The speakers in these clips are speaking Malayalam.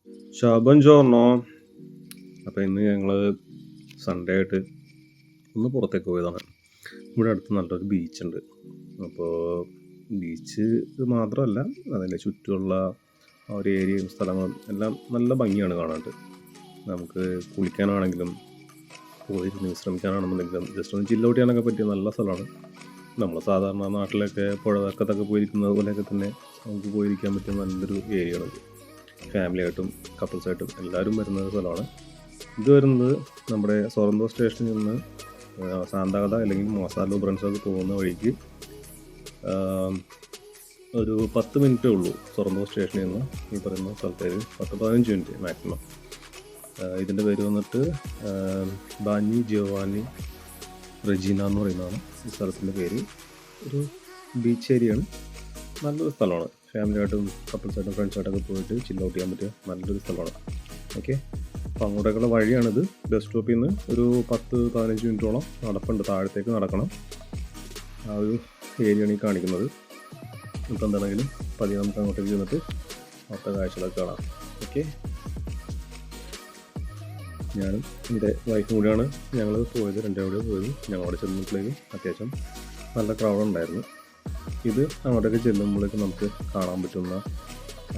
Buongiorno. അപ്പോൾ ഇന്ന് ഞങ്ങൾ സൺഡേ ആയിട്ട് ഒന്ന് പുറത്തേക്ക് പോയതാണ്. ഇവിടെ അടുത്ത് നല്ലൊരു ബീച്ചുണ്ട്. അപ്പോൾ ബീച്ച് മാത്രമല്ല, അതിൻ്റെ ചുറ്റുമുള്ള ആ ഒരു ഏരിയയും സ്ഥലങ്ങളും എല്ലാം നല്ല ഭംഗിയാണ് കാണാനായിട്ട്. നമുക്ക് കുളിക്കാനാണെങ്കിലും പോയിരുന്ന് വിശ്രമിക്കാനാണെന്നുണ്ടെങ്കിലും ജസ്റ്റ് ഒന്ന് ചില്ല് ഔട്ട് ചെയ്യാനൊക്കെ പറ്റിയ നല്ല സ്ഥലമാണ്. നമ്മൾ സാധാരണ നാട്ടിലൊക്കെ പുഴവക്കത്തൊക്കെ പോയിരിക്കുന്നത് പോലെയൊക്കെ തന്നെ നമുക്ക് പോയിരിക്കാൻ പറ്റിയ നല്ലൊരു ഏരിയയാണത്. ഫാമിലിയായിട്ടും കപ്പിൾസായിട്ടും എല്ലാവരും വരുന്ന ഒരു സ്ഥലമാണ്. ഇത് വരുന്നത് നമ്മുടെ സൊറന്തോ സ്റ്റേഷനിൽ നിന്ന് സാന്താകത അല്ലെങ്കിൽ മൊസാലോ ബ്രൻസൊക്കെ പോകുന്ന വഴിക്ക് ഒരു 10 മിനിറ്റേ ഉള്ളൂ. സൊറന്തോ സ്റ്റേഷനിൽ നിന്ന് ഈ പറയുന്ന സ്ഥലത്തേക്ക് 10-15 മിനിറ്റ് മാക്സിമം. ഇതിൻ്റെ പേര് വന്നിട്ട് ബാനി ജിയോവാനി റെജീന എന്ന് പറയുന്നതാണ് ഈ സ്ഥലത്തിൻ്റെ പേര്. ഒരു ബീച്ച് ഏരിയയാണ്, നല്ലൊരു സ്ഥലമാണ്. ഫാമിലിയായിട്ടും കപ്പിൾസായിട്ടും ഫ്രണ്ട്സായിട്ടൊക്കെ പോയിട്ട് ചില്ല് ഔട്ട് ചെയ്യാൻ പറ്റിയ നല്ലൊരു സ്ഥലമാണ്. ഓക്കെ, അപ്പോൾ അങ്ങോട്ടേക്കുള്ള വഴിയാണിത്. ബസ് സ്റ്റോപ്പിൽ നിന്ന് ഒരു 10-15 മിനിറ്റോളം നടപ്പുണ്ട്, താഴത്തേക്ക് നടക്കണം. ആ ഒരു ഏരിയയാണ് ഈ കാണിക്കുന്നത്. ഇപ്പോൾ എന്താണെങ്കിലും പതിയെ നമുക്ക് അങ്ങോട്ടേക്ക് ചെന്നിട്ട് അവിടുത്തെ കാഴ്ചകളൊക്കെ കാണാം. ഓക്കെ, ഞാനും എൻ്റെ വൈഫും കൂടിയാണ് ഞങ്ങൾ പോയത്. രണ്ടുപേരും പോയത്. ഞങ്ങളവിടെ ചെന്നപ്പോഴേക്കും അത്യാവശ്യം നല്ല ക്രൗഡ് ഉണ്ടായിരുന്നു. ഇത് അങ്ങോട്ടേക്ക് ചെല്ലുമ്പോഴേക്കും നമുക്ക് കാണാൻ പറ്റുന്ന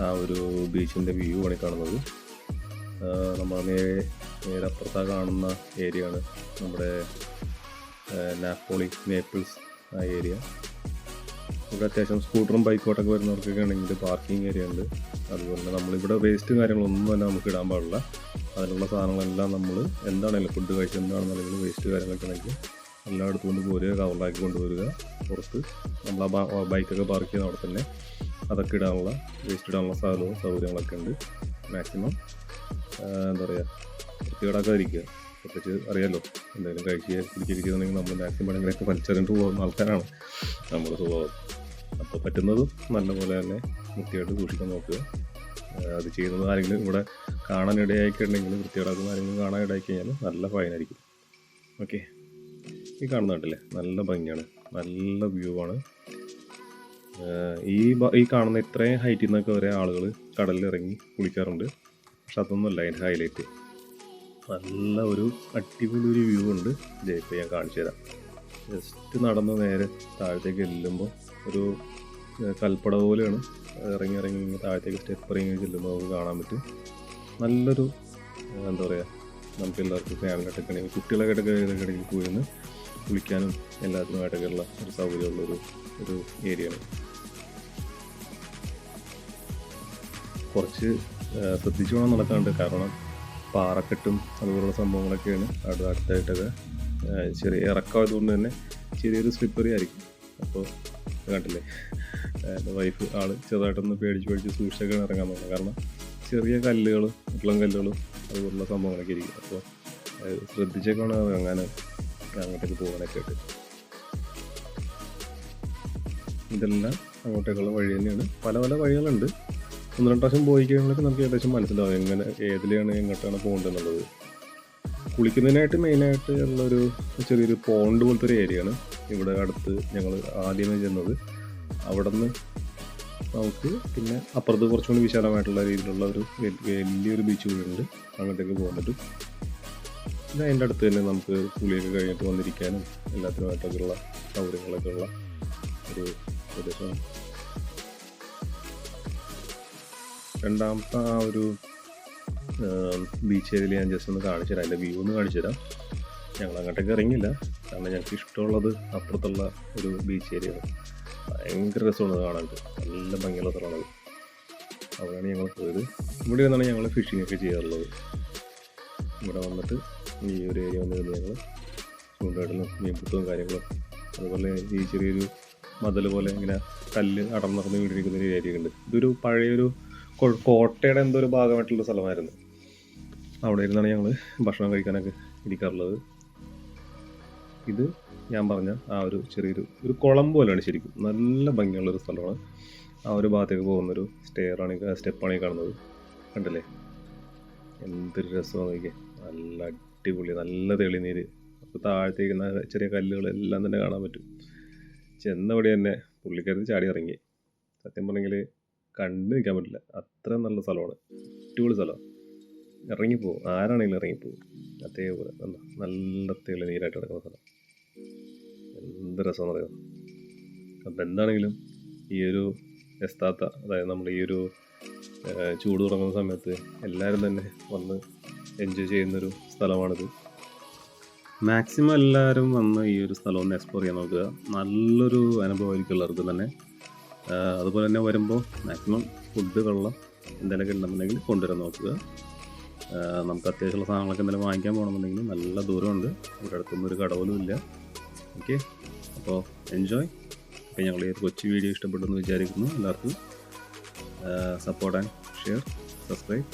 ആ ഒരു ബീച്ചിൻ്റെ വ്യൂ ആണ് കാണുന്നത്. നമ്മൾ നേരെ അപ്പുറത്താ കാണുന്ന ഏരിയയാണ് നമ്മുടെ നേപ്പിൾസ് ആ ഏരിയ. ഇവിടെ അത്യാവശ്യം സ്കൂട്ടറും ബൈക്കോട്ടൊക്കെ വരുന്നവർക്കൊക്കെ ആണെങ്കിൽ പാർക്കിംഗ് ഏരിയ ഉണ്ട്. അതുപോലെ തന്നെ നമ്മളിവിടെ വേസ്റ്റ് കാര്യങ്ങളൊന്നും തന്നെ നമുക്ക് ഇടാൻ പാടില്ല. അതിനുള്ള സാധനങ്ങളെല്ലാം നമ്മൾ എന്താണെങ്കിലും ഫുഡ് കഴിച്ച് എന്താണെന്നുണ്ടെങ്കിൽ വേസ്റ്റ് കാര്യങ്ങളൊക്കെ ആണെങ്കിൽ എല്ലാം എടുത്തുകൊണ്ട് പോരുക, കവറിലാക്കി കൊണ്ടുവരിക. പുറത്ത് നമ്മൾ ആ ബൈക്കൊക്കെ പാർക്ക് ചെയ്യുന്ന അവിടെ തന്നെ അതൊക്കെ ഇടാനുള്ള വേസ്റ്റ് ഇടാനുള്ള സ്ഥലവും സൗകര്യങ്ങളൊക്കെ ഉണ്ട്. മാക്സിമം എന്താ പറയുക, വൃത്തികേടാക്കാതിരിക്കുക. പ്രത്യേകിച്ച് അറിയാമല്ലോ, എന്തെങ്കിലും കുടിക്കുകയൊക്കെ ചെയ്തിട്ടുണ്ടെങ്കിൽ നമ്മൾ മാക്സിമം എങ്ങനെയൊക്കെ വലിച്ചെറിഞ്ഞിട്ട് പോകുന്ന ആൾക്കാരാണ് നമ്മുടെ സ്വഭാവം. അപ്പോൾ പറ്റുന്നതും നല്ലപോലെ തന്നെ വൃത്തിയായിട്ട് സൂക്ഷിക്കാൻ നോക്കുക. അത് ചെയ്യുന്നത് ആരെങ്കിലും ഇവിടെ കാണാനിടയായിട്ടുണ്ടെങ്കിൽ, വൃത്തികേടാക്കുന്ന ആരെങ്കിലും കാണാനിടയായി കഴിഞ്ഞാൽ നല്ല ഫൈനായിരിക്കും. ഓക്കെ, ഈ കാണുന്നുണ്ടല്ലേ, നല്ല ഭംഗിയാണ്, നല്ല വ്യൂ ആണ്. ഈ കാണുന്ന ഇത്രയും ഹൈറ്റിൽ നിന്നൊക്കെ വരെ ആളുകൾ കടലിൽ ഇറങ്ങി കുളിക്കാറുണ്ട്. പക്ഷെ അതൊന്നുമല്ല അതിൻ്റെ ഹൈലൈറ്റ്. നല്ല ഒരു അടിപൊളി ഒരു വ്യൂ ഉണ്ട്. ഇപ്പോൾ ഞാൻ കാണിച്ചു തരാം. ജസ്റ്റ് നടന്ന് നേരെ താഴത്തേക്ക് ചെല്ലുമ്പോൾ ഒരു കൽപ്പട പോലെയാണ്. ഇറങ്ങി താഴത്തേക്ക് സ്റ്റെപ്പ് ഇറങ്ങി ചെല്ലുമ്പോൾ നമുക്ക് കാണാൻ പറ്റും. നല്ലൊരു എന്താ പറയുക, നമുക്ക് എല്ലാവർക്കും ഫാമിലിയായിട്ടൊക്കെ ആണെങ്കിൽ കുട്ടികളായിട്ടൊക്കെ ഇടയ്ക്ക് പോയിരുന്ന് കുളിക്കാനും എല്ലാത്തിനുമായിട്ടൊക്കെയുള്ള ഒരു സൗകര്യമുള്ളൊരു ഏരിയയാണ്. കുറച്ച് ശ്രദ്ധിച്ചു വേണം നടക്കാണ്ട്, കാരണം പാറക്കെട്ടും അതുപോലുള്ള സംഭവങ്ങളൊക്കെയാണ് അടുത്തായിട്ടൊക്കെ. ചെറിയ ഇറക്കമായതുകൊണ്ട് തന്നെ ചെറിയൊരു സ്ലിപ്പറി ആയിരിക്കും. അപ്പോൾ കണ്ടില്ലേ, എൻ്റെ വൈഫ് ചെറുതായിട്ടൊന്ന് പേടിച്ച് സൂക്ഷിച്ചൊക്കെയാണ് ഇറങ്ങാൻ തോന്നുന്നത്. കാരണം ചെറിയ കല്ലുകളും ഇളം കല്ലുകളും അതുപോലുള്ള സംഭവങ്ങളൊക്കെ ഇരിക്കും. അപ്പോൾ ശ്രദ്ധിച്ചൊക്കെയാണ് ഇറങ്ങാനും അങ്ങോട്ടേക്ക് പോകാനൊക്കെ ആയിട്ട്. ഇതെല്ലാം അങ്ങോട്ടേക്കുള്ള വഴി തന്നെയാണ്. പല പല വഴികളുണ്ട്. 1-2 പ്രാവശ്യം പോയി കഴിയുമ്പോഴേക്കും നമുക്ക് ഏകദേശം മനസ്സിലാവും ഏതിലാണ് എങ്ങോട്ടാണ് പോകേണ്ടതെന്നുള്ളത്. കുളിക്കുന്നതിനായിട്ട് മെയിനായിട്ട് ഉള്ളൊരു ചെറിയൊരു പോണ്ട് പോലത്തെ ഒരു ഏരിയയാണ് ഇവിടെ അടുത്ത് ഞങ്ങൾ ആദ്യമേ ചെന്നത്. അവിടെ നിന്ന് നമുക്ക് പിന്നെ അപ്പുറത്ത് കുറച്ചുകൂടി വിശാലമായിട്ടുള്ള രീതിയിലുള്ള ഒരു വലിയൊരു ബീച്ച് കൂടിയുണ്ട്. അങ്ങോട്ടേക്ക് പോകാൻ പറ്റും. പിന്നെ അതിൻ്റെ അടുത്ത് തന്നെ നമുക്ക് കുളിയൊക്കെ കഴിഞ്ഞിട്ട് വന്നിരിക്കാനും എല്ലാത്തിനുമായിട്ടൊക്കെയുള്ള സൗകര്യങ്ങളൊക്കെ ഉള്ള ഒരു പ്രദേശമാണ്. രണ്ടാമത്തെ ആ ഒരു ബീച്ച് ഏരിയയിൽ ഞാൻ ജസ്റ്റ് ഒന്ന് കാണിച്ചു തരാം, അതിൻ്റെ വ്യൂ ഒന്ന് കാണിച്ചു തരാം. ഞങ്ങൾ അങ്ങോട്ടേക്ക് ഇറങ്ങിയില്ല, കാരണം ഞങ്ങൾക്ക് ഇഷ്ടമുള്ളത് അപ്പുറത്തുള്ള ഒരു ബീച്ച് ഏരിയയാണ്. ഭയങ്കര രസമാണ് കാണാനായിട്ട്, നല്ല ഭംഗിയുള്ള സ്ഥലമാണത്. അവിടെയാണ് ഞങ്ങൾ പോയത്. ഇവിടെ നിന്നാണ് ഞങ്ങൾ ഫിഷിംഗ് ഒക്കെ ചെയ്യാറുള്ളത്. ഇവിടെ വന്നിട്ട് ഈ ഒരു ഏരിയ വന്നിരുന്ന് ഞങ്ങൾ ചൂണ്ടയിടലും മീൻപിടുത്തവും കാര്യങ്ങളും, അതുപോലെ ഈ ചെറിയൊരു മതിൽ പോലെ ഇങ്ങനെ കല്ല് അടർന്നിറന്ന് വീടിരിക്കുന്ന ഒരു ഏരിയ ഉണ്ട്. ഇതൊരു പഴയൊരു കോട്ടയുടെ എന്തോ ഒരു ഭാഗമായിട്ടുള്ള സ്ഥലമായിരുന്നു. അവിടെ ഇരുന്നാണ് ഞങ്ങൾ ഭക്ഷണം കഴിക്കാനൊക്കെ ഇരിക്കാറുള്ളത്. ഇത് ഞാൻ പറഞ്ഞ ആ ഒരു ചെറിയൊരു കുളം പോലെയാണ് ശരിക്കും. നല്ല ഭംഗിയുള്ളൊരു സ്ഥലമാണ്. ആ ഒരു ഭാഗത്തേക്ക് പോകുന്നൊരു സ്റ്റെപ്പാണ് ഈ കാണുന്നത്. കണ്ടില്ലേ, എന്തൊരു രസമാണ് നോക്കിയാൽ. നല്ല അടിപൊളി, നല്ല തെളിനീര്. അപ്പോൾ താഴത്തേക്ക് ചെറിയ കല്ലുകളെല്ലാം തന്നെ കാണാൻ പറ്റും. ചെന്നവിടെ തന്നെ പുള്ളിക്കാരൻ ചാടി ഇറങ്ങി. സത്യം പറഞ്ഞെങ്കിൽ കണ്ടു നിൽക്കാൻ പറ്റില്ല. അത്ര നല്ല സ്ഥലമാണ്, അടിപൊളി സ്ഥലമാണ്. ഇറങ്ങിപ്പോവും, ആരാണെങ്കിലും ഇറങ്ങിപ്പോവും. അതേപോലെ നല്ല തെളിനീരായിട്ട് കിടക്കുന്ന സ്ഥലം. എന്ത് രസമെന്ന് അറിയാം. അപ്പം എന്താണെങ്കിലും ഈ ഒരു എസ്താത്ത, അതായത് നമ്മൾ ഈ ഒരു ചൂട് തുടങ്ങുന്ന സമയത്ത് എല്ലാവരും തന്നെ വന്ന് എൻജോയ് ചെയ്യുന്നൊരു സ്ഥലമാണിത്. മാക്സിമം എല്ലാവരും വന്ന് ഈ ഒരു സ്ഥലം ഒന്ന് എക്സ്പ്ലോർ ചെയ്യാൻ നോക്കുക. നല്ലൊരു അനുഭവമായിരിക്കും എല്ലാവർക്കും തന്നെ. അതുപോലെ തന്നെ വരുമ്പോൾ മാക്സിമം ഫുഡ്, വെള്ളം എന്തെങ്കിലുമൊക്കെ ഉണ്ടെന്നുണ്ടെങ്കിൽ കൊണ്ടുവരാൻ നോക്കുക. നമുക്ക് അത്യാവശ്യമുള്ള സാധനങ്ങളൊക്കെ എന്തെങ്കിലും വാങ്ങിക്കാൻ പോകണമെന്നുണ്ടെങ്കിൽ നല്ല ദൂരമുണ്ട്, ഇവിടെ അടുത്തൊന്നും ഒരു കട പോലും ഇല്ല. ഓക്കെ, അപ്പോൾ എൻജോയ്. അപ്പോൾ ഞങ്ങൾ ഈ കൊച്ചു വീഡിയോ ഇഷ്ടപ്പെട്ടെന്ന് വിചാരിക്കുന്നു. എല്ലാവർക്കും support and share, subscribe.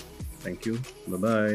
Thank you, by.